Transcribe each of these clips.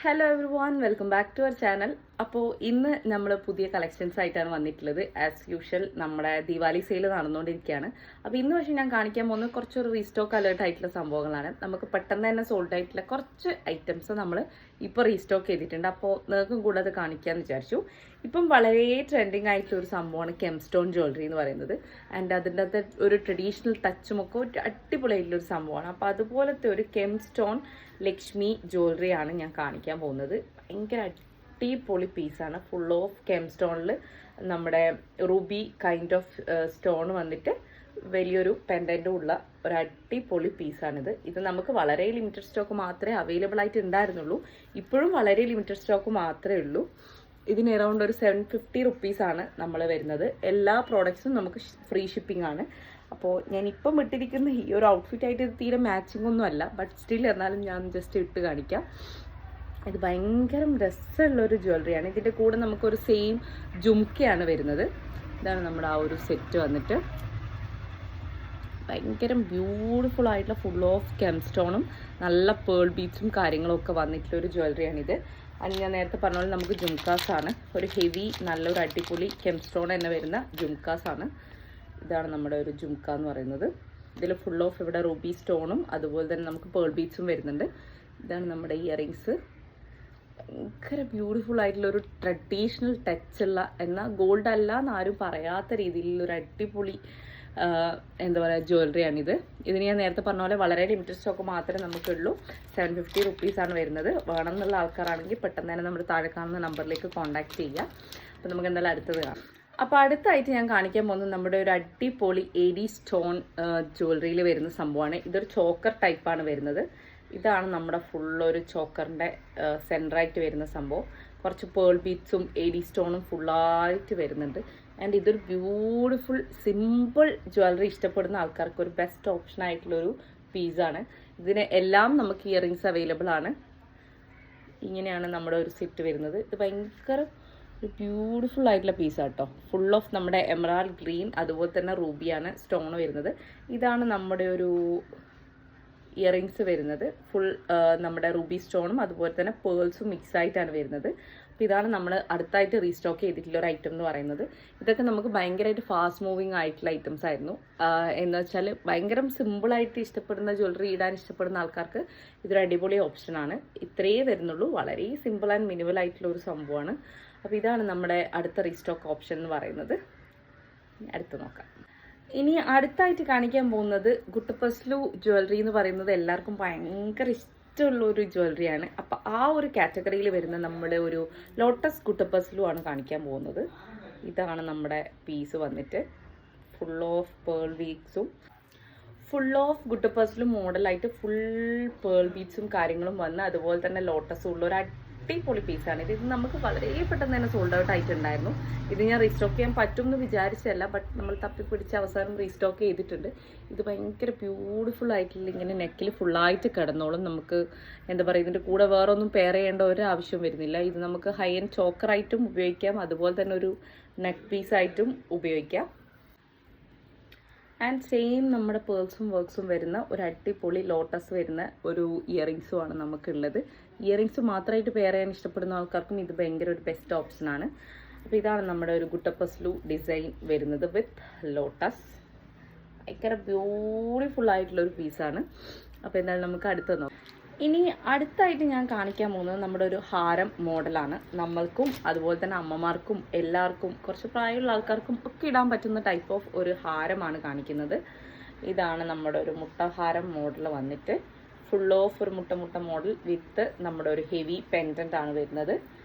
Hello everyone, welcome back to our channel. അപ്പോൾ ഇന്ന് നമ്മൾ പുതിയ കളക്ഷൻസ് ആയിട്ടാണ് വന്നിട്ടുള്ളത്. ആസ് യൂഷ്വൽ നമ്മുടെ ദിവാലി സെയിൽ നടന്നുകൊണ്ടിരിക്കുകയാണ്. അപ്പോൾ ഇന്ന് പക്ഷേ ഞാൻ കാണിക്കാൻ പോകുന്നത് കുറച്ചൊരു റീസ്റ്റോക്ക് അലേർട്ട് ആയിട്ടുള്ള സംഭവങ്ങളാണ്. നമുക്ക് പെട്ടെന്ന് തന്നെ സോൾഡ് ആയിട്ടുള്ള കുറച്ച് ഐറ്റംസ് നമ്മൾ ഇപ്പോൾ റീസ്റ്റോക്ക് ചെയ്തിട്ടുണ്ട്. അപ്പോൾ നിങ്ങൾക്കും കൂടെ അത് കാണിക്കാമെന്ന് വിചാരിച്ചു. ഇപ്പം വളരെ ട്രെൻഡിങ് ആയിട്ടുള്ള ഒരു സംഭവമാണ് കെംസ്റ്റോൺ ജ്വല്ലറി എന്ന് പറയുന്നത്. ആൻഡ് അതിൻ്റെ അകത്ത് ഒരു ട്രഡീഷണൽ ടച്ചും ഒക്കെ ഒരു അടിപൊളിയായിട്ടുള്ള ഒരു സംഭവമാണ്. അപ്പോൾ അതുപോലത്തെ ഒരു കെംസ്റ്റോൺ ലക്ഷ്മി ജ്വല്ലറി ആണ് ഞാൻ കാണിക്കാൻ പോകുന്നത്. ഭയങ്കര അടിപൊളി പീസാണ്. ഫുൾ ഓഫ് കെംസ്റ്റോണിൽ നമ്മുടെ റൂബി കൈൻഡ് ഓഫ് സ്റ്റോൺ വന്നിട്ട് വലിയൊരു പെൻഡൻറ്റും ഉള്ള ഒരു അടിപൊളി പീസാണിത്. ഇത് നമുക്ക് വളരെ ലിമിറ്റഡ് സ്റ്റോക്ക് മാത്രമേ അവൈലബിൾ ആയിട്ട് ഉണ്ടായിരുന്നുള്ളൂ. ഇപ്പോഴും വളരെ ലിമിറ്റഡ് സ്റ്റോക്ക് മാത്രമേ ഉള്ളൂ. ഇതിന് അറൗണ്ട് ഒരു 750 റുപ്പീസാണ് നമ്മൾ വരുന്നത്. എല്ലാ പ്രോഡക്ട്സും നമുക്ക് ഫ്രീ ഷിപ്പിംഗ് ആണ്. അപ്പോൾ ഞാനിപ്പം ഇട്ടിരിക്കുന്ന ഈ ഒരു ഔട്ട്ഫിറ്റായിട്ട് ഇത് തീരെ മാച്ചിങ് ഒന്നും അല്ല, ബട്ട് സ്റ്റിൽ എന്നാലും ഞാൻ ജസ്റ്റ് ഇട്ട് കാണിക്കാം. ഇത് ഭയങ്കര രസമുള്ളൊരു ജ്വല്ലറിയാണ്. ഇതിൻ്റെ കൂടെ നമുക്കൊരു സെയിം ജുംക്കയാണ് വരുന്നത്. ഇതാണ് നമ്മുടെ ആ ഒരു സെറ്റ് വന്നിട്ട്. ഭയങ്കര ബ്യൂട്ടിഫുൾ ആയിട്ടുള്ള ഫുൾ ഓഫ് കെംസ്റ്റോണും നല്ല പേൾ ബീഡ്സും കാര്യങ്ങളും ഒക്കെ വന്നിട്ടുള്ളൊരു ജ്വല്ലറിയാണിത്. അത് ഞാൻ നേരത്തെ പറഞ്ഞ പോലെ നമുക്ക് ജുംക്കാസാണ്. ഒരു ഹെവി നല്ലൊരു അടിപൊളി കെംസ്റ്റോൺ തന്നെ വരുന്ന ജുംക്കാസാണ്. ഇതാണ് നമ്മുടെ ഒരു ജുംക്ക എന്ന് പറയുന്നത്. ഇതിൽ ഫുൾ ഓഫ് ഇവിടെ റൂബി സ്റ്റോണും അതുപോലെ തന്നെ നമുക്ക് പേൾ ബീഡ്സും വരുന്നുണ്ട്. ഇതാണ് നമ്മുടെ ഇയറിങ്സ്. ഭയങ്കര ബ്യൂട്ടിഫുൾ ആയിട്ടുള്ളൊരു ട്രഡീഷണൽ ടച്ചുള്ള, എന്നാൽ ഗോൾഡ് അല്ല എന്നാരും പറയാത്ത രീതിയിലുള്ളൊരു അടിപൊളി എന്താ പറയുക ജ്വല്ലറിയാണിത്. ഇതിന് ഞാൻ നേരത്തെ പറഞ്ഞ പോലെ വളരെ ലിമിറ്റഡ് സ്റ്റോക്ക് മാത്രമേ നമുക്കുള്ളൂ. 750 റുപ്പീസാണ് വരുന്നത്. വേണം എന്നുള്ള ആൾക്കാരാണെങ്കിൽ പെട്ടെന്ന് തന്നെ നമ്മൾ താഴെ കാണുന്ന നമ്പറിലേക്ക് കോൺടാക്ട് ചെയ്യുക. അപ്പോൾ നമുക്ക് എന്തായാലും അടുത്തത് കാണാം. അപ്പോൾ അടുത്തായിട്ട് ഞാൻ കാണിക്കാൻ പോകുന്നത് നമ്മുടെ ഒരു അടിപൊളി AD സ്റ്റോൺ ജ്വല്ലറിയിൽ വരുന്ന സംഭവമാണ്. ഇതൊരു ചോക്കർ ടൈപ്പാണ് വരുന്നത്. ഇതാണ് നമ്മുടെ ഫുള്ളൊരു ചോക്കറിൻ്റെ സെൻറ്ററായിട്ട് വരുന്ന സംഭവം. കുറച്ച് പേൾ ബീഡ്സും AD സ്റ്റോണും ഫുള്ളായിട്ട് വരുന്നുണ്ട്. ആൻഡ് ഇതൊരു ബ്യൂട്ടിഫുൾ സിമ്പിൾ ജ്വല്ലറി ഇഷ്ടപ്പെടുന്ന ആൾക്കാർക്ക് ഒരു ബെസ്റ്റ് ഓപ്ഷൻ ആയിട്ടുള്ളൊരു പീസാണ്. ഇതിന് എല്ലാം നമുക്ക് ഇയറിങ്സ് അവൈലബിൾ ആണ്. ഇങ്ങനെയാണ് നമ്മുടെ ഒരു സെറ്റ് വരുന്നത്. ഇത് ഭയങ്കര ഒരു ബ്യൂട്ടിഫുൾ ആയിട്ടുള്ള പീസാണ് കേട്ടോ. ഫുൾ ഓഫ് നമ്മുടെ എമറാൾഡ് ഗ്രീൻ അതുപോലെ തന്നെ റൂബിയാണ് സ്റ്റോൺ വരുന്നത്. ഇതാണ് നമ്മുടെ ഒരു ഇയറിങ്സ് വരുന്നത്. ഫുൾ നമ്മുടെ റൂബി സ്റ്റോണും അതുപോലെ തന്നെ പേൾസും മിക്സ് ആയിട്ടാണ് വരുന്നത്. അപ്പോൾ ഇതാണ് നമ്മൾ അടുത്തായിട്ട് റീസ്റ്റോക്ക് ചെയ്തിട്ടുള്ള ഒരു ഐറ്റം എന്ന് പറയുന്നത്. ഇതൊക്കെ നമുക്ക് ഭയങ്കരമായിട്ട് ഫാസ്റ്റ് മൂവിങ് ആയിട്ടുള്ള ഐറ്റംസ് ആയിരുന്നു. എന്ന് വെച്ചാൽ ഭയങ്കര സിമ്പിളായിട്ട് ഇഷ്ടപ്പെടുന്ന ജ്വല്ലറി ഇടാൻ ഇഷ്ടപ്പെടുന്ന ആൾക്കാർക്ക് ഇതൊരു അടിപൊളി ഓപ്ഷനാണ്. ഇത്രയേ വരുന്നുള്ളൂ. വളരെ സിമ്പിൾ ആൻഡ് മിനിമൽ ആയിട്ടുള്ള ഒരു സംഭവമാണ്. അപ്പോൾ ഇതാണ് നമ്മുടെ അടുത്ത റീസ്റ്റോക്ക് ഓപ്ഷൻ എന്ന് പറയുന്നത്. അടുത്ത് നോക്കാം. ഇനി അടുത്തായിട്ട് കാണിക്കാൻ പോകുന്നത് ഗുട്ടപ്പസ്ലു ജ്വല്ലറി എന്ന് പറയുന്നത് എല്ലാവർക്കും ഭയങ്കര ഇഷ്ടമുള്ള ഒരു ജ്വല്ലറിയാണ്. അപ്പോൾ ആ ഒരു കാറ്റഗറിയിൽ വരുന്ന നമ്മുടെ ഒരു ലോട്ടസ് ഗുട്ടപ്പസ്ലു ആണ് കാണിക്കാൻ പോകുന്നത്. ഇതാണ് നമ്മുടെ പീസ് വന്നിട്ട്. ഫുൾ ഓഫ് പേൾ ബീഡ്സും ഫുൾ ഓഫ് ഗുട്ടപ്പസ്ലു മോഡലായിട്ട് ഫുൾ പേൾ ബീഡ്സും കാര്യങ്ങളും വന്ന് അതുപോലെ തന്നെ ലോട്ടസും ഉള്ള ഒരു അടിപൊളി പീസാണ് ഇത്. നമുക്ക് വളരെ പെട്ടെന്ന് തന്നെ സോൾഡ് ഔട്ട് ആയിട്ടുണ്ടായിരുന്നു. ഇത് ഞാൻ റീസ്റ്റോക്ക് ചെയ്യാൻ പറ്റും എന്ന് വിചാരിച്ചല്ല, ബട്ട് നമ്മൾ തപ്പിപ്പിടിച്ച് അവസാനം റീസ്റ്റോക്ക് ചെയ്തിട്ടുണ്ട്. ഇത് ഭയങ്കര ബ്യൂട്ടിഫുൾ ആയിട്ടുള്ള ഇങ്ങനെ നെക്കിൽ ഫുള്ളായിട്ട് കിടന്നോളും. നമുക്ക് എന്താ പറയുക, ഇതിൻ്റെ കൂടെ വേറെ ഒന്നും പെയർ ചെയ്യേണ്ട ഒരു ആവശ്യം വരുന്നില്ല. ഇത് നമുക്ക് ഹൈ എൻഡ് ചോക്കറായിട്ടും ഉപയോഗിക്കാം, അതുപോലെ തന്നെ ഒരു നെക്ക് പീസായിട്ടും ഉപയോഗിക്കാം. ആൻഡ് സെയിം നമ്മുടെ പേൾസും വർക്ക്സും വരുന്ന ഒരു അടിപൊളി ലോട്ടസ് വരുന്ന ഒരു ഇയറിങ്സും ആണ് നമുക്കുള്ളത്. ഇയറിങ്സ് മാത്രമായിട്ട് പെയർ ചെയ്യാൻ ഇഷ്ടപ്പെടുന്ന ആൾക്കാർക്കും ഇത് ഭയങ്കര ഒരു ബെസ്റ്റ് ഓപ്ഷനാണ്. അപ്പോൾ ഇതാണ് നമ്മുടെ ഒരു ഗുട്ടപ്പസ്ലു ഡിസൈൻ വരുന്നത് വിത്ത് ലോട്ടസ്. ഭയങ്കര ബ്യൂട്ടിഫുൾ ആയിട്ടുള്ളൊരു പീസാണ്. അപ്പോൾ എന്തായാലും നമുക്ക് അടുത്ത് നോക്കാം. ഇനി അടുത്തായിട്ട് ഞാൻ കാണിക്കാൻ പോകുന്നത് നമ്മുടെ ഒരു ഹാരം മോഡലാണ്. നമ്മൾക്കും അതുപോലെ തന്നെ അമ്മമാർക്കും എല്ലാവർക്കും കുറച്ച് പ്രായമുള്ള ആൾക്കാർക്കും ഒക്കെ ഇടാൻ പറ്റുന്ന ടൈപ്പ് ഓഫ് ഒരു ഹാരമാണ് കാണിക്കുന്നത്. ഇതാണ് നമ്മുടെ ഒരു മുട്ടഹാരം മോഡൽ വന്നിട്ട്. ഫുൾ ഓഫ് ഒരു മുട്ട മോഡൽ വിത്ത് നമ്മുടെ ഒരു ഹെവി പെൻഡൻ്റ് ആണ് വരുന്നത്.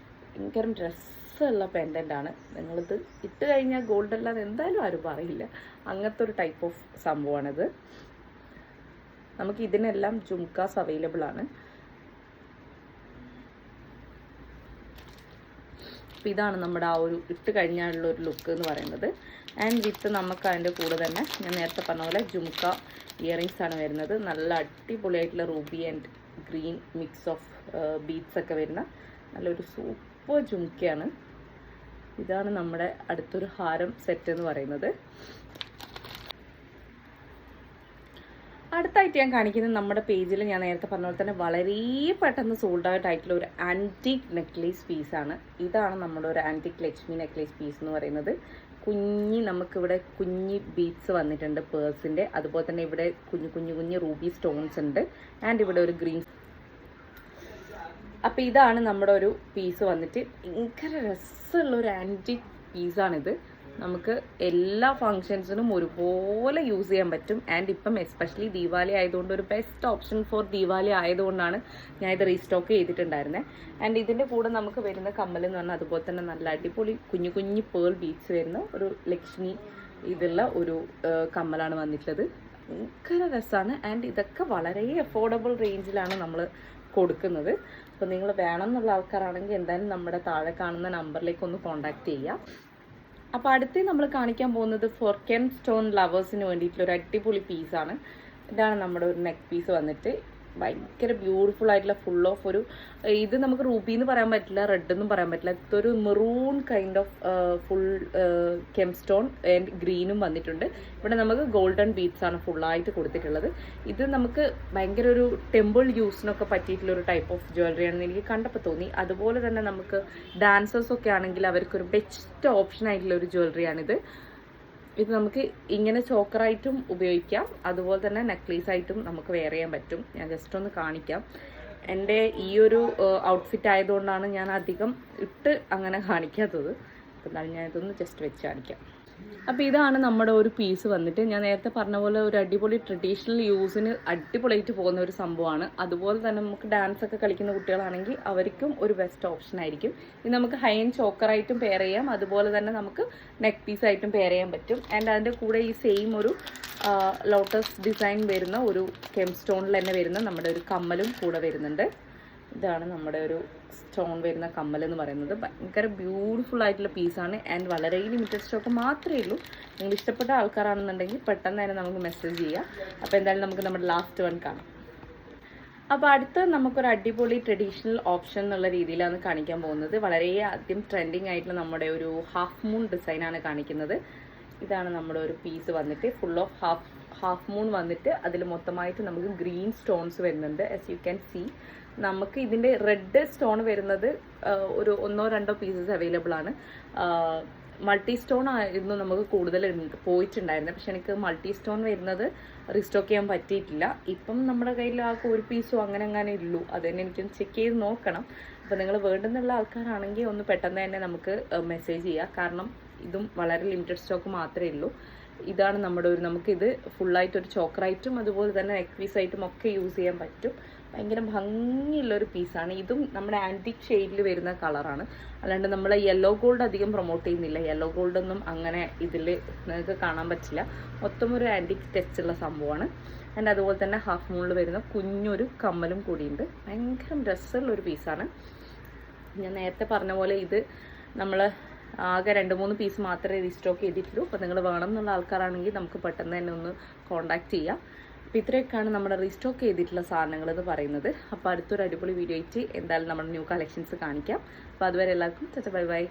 ഭയങ്കര ഡ്രസ്സുള്ള പെൻഡൻ്റ് ആണ്. നിങ്ങളിത് ഇട്ട് കഴിഞ്ഞാൽ ഗോൾഡ് അല്ലാതെ എന്തായാലും ആരും പറയില്ല. അങ്ങനത്തെ ഒരു ടൈപ്പ് ഓഫ് സംഭവമാണിത്. നമുക്ക് ഇതിനെല്ലാം ജുംക്കാസ് അവൈലബിൾ ആണ്. അപ്പോൾ ഇതാണ് നമ്മുടെ ആ ഒരു ഇട്ട് കഴിഞ്ഞാലുള്ള ഒരു ലുക്ക് എന്ന് പറയുന്നത്. ആൻഡ് വിത്ത് നമുക്ക് അതിൻ്റെ കൂടെ തന്നെ ഞാൻ നേരത്തെ പറഞ്ഞ പോലെ ജുംക്ക ഇയറിങ്സ് ആണ് വരുന്നത്. നല്ല അടിപൊളിയായിട്ടുള്ള Ruby and green mix of beads ഒക്കെ വരുന്ന നല്ലൊരു സൂപ്പർ ജുംക്കയാണ്. ഇതാണ് നമ്മുടെ അടുത്തൊരു ഹാരം സെറ്റ് എന്ന് പറയുന്നത്. അടുത്തായിട്ട് ഞാൻ കാണിക്കുന്നത് നമ്മുടെ പേജിൽ ഞാൻ നേരത്തെ പറഞ്ഞ പോലെ തന്നെ വളരെ പെട്ടെന്ന് സോൾഡ് ഔട്ട് ആയിട്ടുള്ള ഒരു ആൻറ്റിക് നെക്ലേസ് പീസാണ്. ഇതാണ് നമ്മുടെ ഒരു ആൻറ്റിക് ലക്ഷ്മി നെക്ലേസ് പീസ് എന്ന് പറയുന്നത്. നമുക്കിവിടെ കുഞ്ഞി ബീഡ്സ് വന്നിട്ടുണ്ട് പേഴ്സിൻ്റെ. അതുപോലെ തന്നെ ഇവിടെ കുഞ്ഞു റൂബി സ്റ്റോൺസ് ഉണ്ട്. ആൻഡ് ഇവിടെ ഒരു ഗ്രീൻ. അപ്പോൾ ഇതാണ് നമ്മുടെ ഒരു പീസ് വന്നിട്ട്. ഭയങ്കര രസമുള്ള ഒരു ആൻറ്റിക് പീസാണിത്. നമുക്ക് എല്ലാ ഫങ്ഷൻസിനും ഒരുപോലെ യൂസ് ചെയ്യാൻ പറ്റും. ആൻഡ് ഇപ്പം എസ്പെഷ്യലി ദീപാവലി ആയതുകൊണ്ട് ഒരു ബെസ്റ്റ് ഓപ്ഷൻ ഫോർ ദീപാവലി ആയതുകൊണ്ടാണ് ഞാൻ ഇത് റീസ്റ്റോക്ക് ചെയ്തിട്ടുണ്ടായിരുന്നത്. ആൻഡ് ഇതിൻ്റെ കൂടെ നമുക്ക് വരുന്ന കമ്മൽ എന്ന് പറഞ്ഞാൽ അതുപോലെ തന്നെ നല്ല അടിപൊളി കുഞ്ഞു പേൾ ബീഡ്സ് വരുന്ന ഒരു ലക്ഷ്മി ഇതുള്ള ഒരു കമ്മലാണ് വന്നിട്ടുള്ളത്. ഭയങ്കര രസമാണ്. ആൻഡ് ഇതൊക്കെ വളരെ അഫോർഡബിൾ റേഞ്ചിലാണ് നമ്മൾ കൊടുക്കുന്നത്. അപ്പോൾ നിങ്ങൾ വേണം എന്നുള്ള ആൾക്കാരാണെങ്കിൽ എന്തായാലും നമ്മുടെ താഴെ കാണുന്ന നമ്പറിലേക്ക് ഒന്ന് കോൺടാക്ട് ചെയ്യുക. അപ്പോൾ അടുത്ത് നമ്മൾ കാണിക്കാൻ പോകുന്നത് ഫോർ കെം സ്റ്റോൺ ലവേഴ്സിന് വേണ്ടിയിട്ടുള്ള ഒരു അടിപൊളി പീസാണ്. ഇതാണ് നമ്മുടെ ഒരു നെക്ക് പീസ് വന്നിട്ട്. ഭയങ്കര ബ്യൂട്ടിഫുൾ ആയിട്ടുള്ള ഫുൾ ഓഫ് ഒരു ഇത് നമുക്ക് റൂബി എന്ന് പറയാൻ പറ്റില്ല, റെഡ് എന്നും പറയാൻ പറ്റില്ല. ഇതൊരു maroon kind of full came stone and ഗ്രീനും വന്നിട്ടുണ്ട്. ഇവിടെ നമുക്ക് ഗോൾഡൻ ബീഡ്സ് ആണ് ഫുള്ളായിട്ട് കൊടുത്തിട്ടുള്ളത്. ഇത് നമുക്ക് ഭയങ്കര ഒരു ടെമ്പിൾ യൂസിനൊക്കെ പറ്റിയിട്ടുള്ള ഒരു ടൈപ്പ് ഓഫ് ജ്വല്ലറി ആണെന്ന് എനിക്ക് കണ്ടപ്പോൾ തോന്നി. അതുപോലെ തന്നെ നമുക്ക് ഡാൻസേഴ്സൊക്കെ ആണെങ്കിൽ അവർക്കൊരു ബെസ്റ്റ് ഓപ്ഷൻ ആയിട്ടുള്ള ഒരു ജ്വല്ലറിയാണിത്. ഇത് നമുക്ക് ഇങ്ങനെ ചോക്കറായിട്ടും ഉപയോഗിക്കാം, അതുപോലെ തന്നെ നെക്ലേസ് ആയിട്ടും നമുക്ക് വെയർ ചെയ്യാൻ പറ്റും. ഞാൻ ജസ്റ്റ് ഒന്ന് കാണിക്കാം. എൻ്റെ ഈ ഒരു ഔട്ട്ഫിറ്റ് ആയതുകൊണ്ടാണ് ഞാൻ അധികം ഇട്ട് അങ്ങനെ കാണിക്കാത്തത്. അപ്പോൾ എന്നാലും ഞാൻ ഇതൊന്ന് ജസ്റ്റ് വെച്ച് കാണിക്കാം. അപ്പോൾ ഇതാണ് നമ്മുടെ ഒരു പീസ് വന്നിട്ട്. ഞാൻ നേരത്തെ പറഞ്ഞ പോലെ ഒരു അടിപൊളി ട്രഡീഷണൽ യൂസിന് അടിപൊളിയായിട്ട് പോകുന്ന ഒരു സംഭവമാണ്. അതുപോലെ തന്നെ നമുക്ക് ഡാൻസ് ഒക്കെ കളിക്കുന്ന കുട്ടികളാണെങ്കിൽ അവർക്കും ഒരു ബെസ്റ്റ് ഓപ്ഷൻ ആയിരിക്കും. ഇത് നമുക്ക് ഹൈ ആൻഡ് ചോക്കറായിട്ടും പെയർ ചെയ്യാം, അതുപോലെ തന്നെ നമുക്ക് നെക്ക് പീസായിട്ടും പെയർ ചെയ്യാൻ പറ്റും. ആൻഡ് അതിൻ്റെ കൂടെ ഈ സെയിം ഒരു ലോട്ടസ് ഡിസൈൻ വരുന്ന ഒരു കെം സ്റ്റോണിൽ തന്നെ വരുന്ന നമ്മുടെ ഒരു കമ്മലും കൂടെ വരുന്നുണ്ട്. ഇതാണ് നമ്മുടെ ഒരു സ്റ്റോൺ വരുന്ന കമ്മൽ എന്ന് പറയുന്നത്. ഭയങ്കര ബ്യൂട്ടിഫുൾ ആയിട്ടുള്ള പീസാണ്. ആൻഡ് വളരെ ലിമിറ്റഡ് സ്റ്റോക്ക് മാത്രമേ ഉള്ളൂ. നിങ്ങൾ ഇഷ്ടപ്പെട്ട ആൾക്കാരാണെന്നുണ്ടെങ്കിൽ പെട്ടെന്ന് തന്നെ നമുക്ക് മെസ്സേജ് ചെയ്യാം. അപ്പോൾ എന്തായാലും നമുക്ക് നമ്മുടെ ലാസ്റ്റ് വൺ കാണാം. അപ്പോൾ അടുത്ത നമുക്കൊരു അടിപൊളി ട്രഡീഷണൽ ഓപ്ഷൻ എന്നുള്ള രീതിയിലാണ് കാണിക്കാൻ പോകുന്നത്. വളരെ ആദ്യം ട്രെൻഡിങ് ആയിട്ടുള്ള നമ്മുടെ ഒരു ഹാഫ് മൂൺ ഡിസൈനാണ് കാണിക്കുന്നത്. ഇതാണ് നമ്മുടെ ഒരു പീസ് വന്നിട്ട്. ഫുൾ ഓഫ് ഹാഫ് മൂൺ വന്നിട്ട് അതിൽ മൊത്തമായിട്ട് നമുക്ക് ഗ്രീൻ സ്റ്റോൺസ് വരുന്നുണ്ട്. ആസ് യു ക്യാൻ സീ നമുക്ക് ഇതിൻ്റെ റെഡ് സ്റ്റോൺ വരുന്നത് ഒരു 1-2 പീസസ് അവൈലബിൾ ആണ്. മൾട്ടി സ്റ്റോൺ ആയിരുന്നു നമുക്ക് കൂടുതൽ പോയിട്ടുണ്ടായിരുന്നത്. പക്ഷെ എനിക്ക് മൾട്ടി സ്റ്റോൺ വരുന്നത് റീസ്റ്റോക്ക് ചെയ്യാൻ പറ്റിയിട്ടില്ല. ഇപ്പം നമ്മുടെ കയ്യിൽ ആ ഒരു പീസും അങ്ങനെ ഉള്ളൂ. അത് തന്നെ എനിക്കൊന്ന് ചെക്ക് ചെയ്ത് നോക്കണം. അപ്പോൾ നിങ്ങൾ വേണ്ടുന്നുള്ള ആൾക്കാരാണെങ്കിൽ ഒന്ന് പെട്ടെന്ന് തന്നെ നമുക്ക് മെസ്സേജ് ചെയ്യുക. കാരണം ഇതും വളരെ ലിമിറ്റഡ് സ്റ്റോക്ക് മാത്രമേ ഉള്ളൂ. ഇതാണ് നമ്മുടെ ഒരു നമുക്കിത് ഫുള്ളായിട്ടൊരു ചോക്കറായിട്ടും അതുപോലെ തന്നെ നെക്ക് പീസായിട്ടും ഒക്കെ യൂസ് ചെയ്യാൻ പറ്റും. ഭയങ്കര ഭംഗിയുള്ളൊരു പീസാണ്. ഇതും നമ്മുടെ ആൻറ്റിക് ഷെയ്ഡിൽ വരുന്ന കളറാണ്. അല്ലാണ്ട് നമ്മൾ യെല്ലോ ഗോൾഡ് അധികം പ്രൊമോട്ട് ചെയ്യുന്നില്ല. യെല്ലോ ഗോൾഡൊന്നും അങ്ങനെ ഇതിൽ നിങ്ങൾക്ക് കാണാൻ പറ്റില്ല. മൊത്തം ഒരു ആൻറ്റിക് ടച്ചുള്ള സംഭവമാണ്. ആൻഡ് അതുപോലെ തന്നെ ഹാഫ് മൂണിൽ വരുന്ന കുഞ്ഞൊരു കമ്മലും കൂടിയുണ്ട്. ഭയങ്കര രസമുള്ളൊരു പീസാണ്. ഞാൻ നേരത്തെ പറഞ്ഞ പോലെ ഇത് നമ്മൾ ആകെ 2-3 പീസ് മാത്രമേ റീസ്റ്റോക്ക് ചെയ്തിട്ടുള്ളൂ. അപ്പോൾ നിങ്ങൾ വേണം എന്നുള്ള ആൾക്കാരാണെങ്കിൽ നമുക്ക് പെട്ടെന്ന് തന്നെ ഒന്ന് കോൺടാക്റ്റ് ചെയ്യാം. അപ്പോൾ ഇത്രയൊക്കെയാണ് നമ്മുടെ റീസ്റ്റോക്ക് ചെയ്തിട്ടുള്ള സാധനങ്ങൾ എന്ന് പറയുന്നത്. അപ്പോൾ അടുത്തൊരു അടിപൊളി വീഡിയോ ആയിട്ട് എന്തായാലും നമ്മുടെ ന്യൂ കളക്ഷൻസ് കാണിക്കാം. അപ്പോൾ അതുവരെ എല്ലാവർക്കും ബൈ ബൈ.